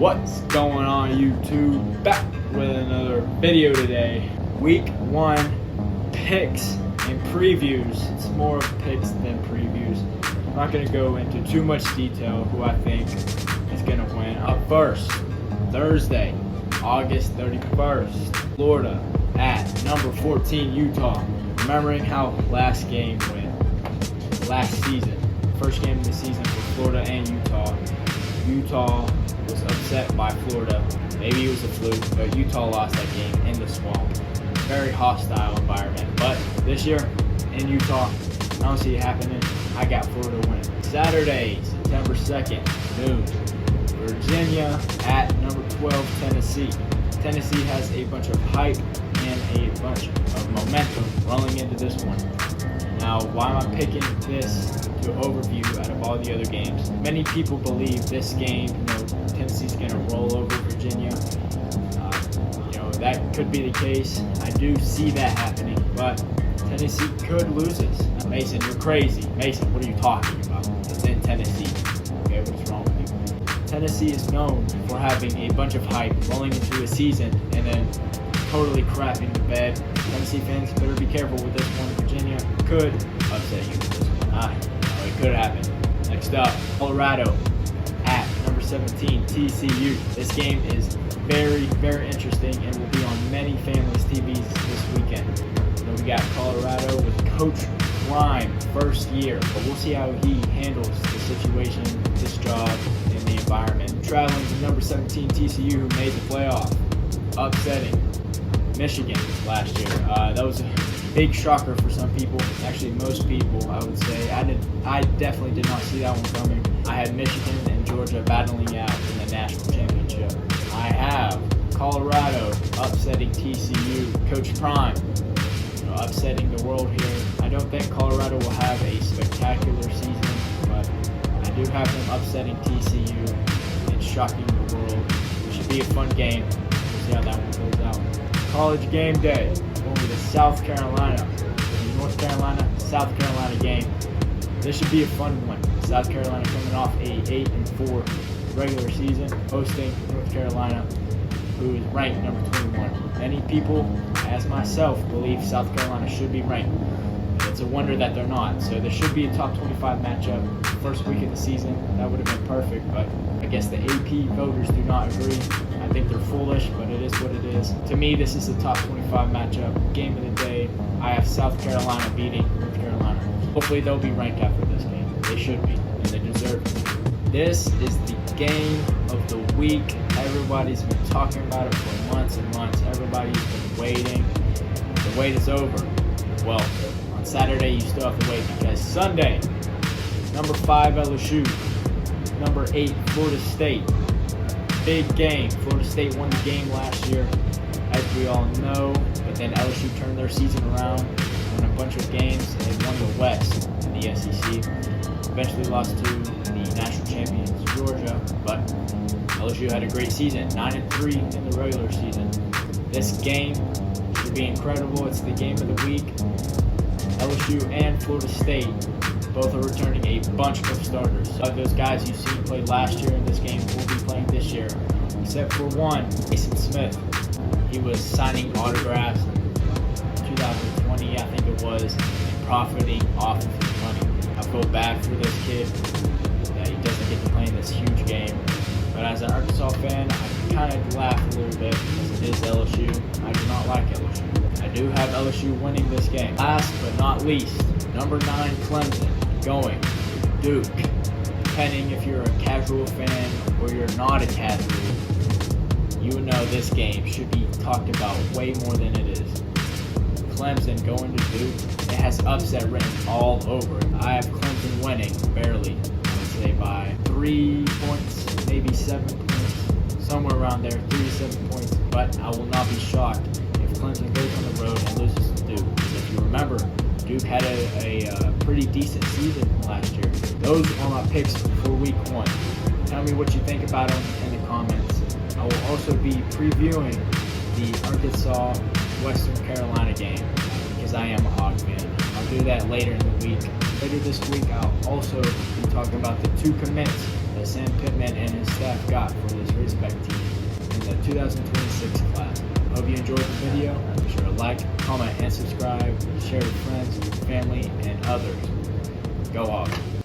What's going on, YouTube? Back with another video today. Week 1 picks and previews. It's more of picks than previews. I'm not going to go into too much detail who I think is going to win. Up first, Thursday, August 31st, Florida at number 14, Utah. Remembering how last game went, last season, first game of the season for Florida and Utah. Utah was upset by Florida. Maybe it was a fluke, but Utah lost that game in the swamp. Very hostile environment. But this year in Utah, I don't see it happening. I got Florida winning. Saturday, September 2nd, noon. Virginia at number 12, Tennessee. Tennessee has a bunch of hype and a bunch of momentum rolling into this one. Now, why am I picking this to overview out of all the other games? Many people believe this game, Tennessee's going to roll over Virginia. That could be the case. I do see that happening, but Tennessee could lose this. Mason, you're crazy. Mason, what are you talking about? It's in Tennessee. Okay, what's wrong with you? Tennessee is known for having a bunch of hype rolling into a season and then totally crapping the bed. Tennessee fans better be careful with this one. Virginia could upset you with this one. It could happen. Next up, Colorado at number 17, TCU. This game is very, very interesting and will be on many families' TVs this weekend. We got Colorado with Coach Prime, first year, but we'll see how he handles the situation, this job, and the environment. Traveling to number 17, TCU, who made the playoff, upsetting Michigan last year. That was a big shocker for some people. Actually, most people, I would say. I definitely did not see that one coming. I had Michigan and Georgia battling out in the national championship. I have Colorado upsetting TCU. Coach Prime, upsetting the world here. I don't think Colorado will have a spectacular season, but I do have them upsetting TCU and shocking the world. It should be a fun game. We'll see how that one goes out. College game day, going to South Carolina. North Carolina, South Carolina game. This should be a fun one. South Carolina coming off a 8-4 regular season, hosting North Carolina, who is ranked number 21. Many people, as myself, believe South Carolina should be ranked. It's a wonder that they're not. So there should be a top 25 matchup. First week of the season, that would have been perfect, but I guess the AP voters do not agree. I think they're foolish, but it is what it is. To me, this is a top 25 matchup. Game of the day, I have South Carolina beating North Carolina. Hopefully they'll be ranked after this game. They should be, and they deserve it. This is the game of the week. Everybody's been talking about it for months and months. Everybody's been waiting. The wait is over. Well, on Saturday you still have to wait because Sunday, number 5 LSU, number 8 Florida State. Big game. Florida State won the game last year, as we all know, but then LSU turned their season around, won a bunch of games, and they won the West in the SEC. Eventually lost to the national champions Georgia, but LSU had a great season, 9-3 in the regular season. This game should be incredible. It's the game of the week. LSU and Florida State both are returning a bunch of starters. Those guys you've seen play last year in this game will be playing this year, except for one, Mason Smith. He was signing autographs in 2020, I think it was, and profiting off of his money. I feel bad for this kid that he doesn't get to play in this huge game. But as an Arkansas fan, I kind of laugh a little bit because it is LSU. I do not like LSU. I do have LSU winning this game. Last but not least, number 9 Clemson going to Duke. Depending if you're a casual fan or you're not a casual, you would know this game should be talked about way more than it is. Clemson going to Duke, it has upset written all over it. I have Clemson winning, barely, I would say by 3 points, maybe 7 points, somewhere around there, 3 to 7 points, but I will not be shocked if Clemson goes on the road and loses to Duke. If you remember, Duke had a pretty decent season last year. Those are my picks for week 1. Tell me what you think about them in the comments. I will also be previewing the Arkansas Western Carolina game because I am a Hog fan. I'll do that later in the week. Later this week, I'll also be talking about the 2 commits that that Sam Pittman and his staff got for this Razorback team in the 2026 class. I hope you enjoyed the video. Be sure to like, comment, and subscribe. Share with friends, family, and others. Go Hogs.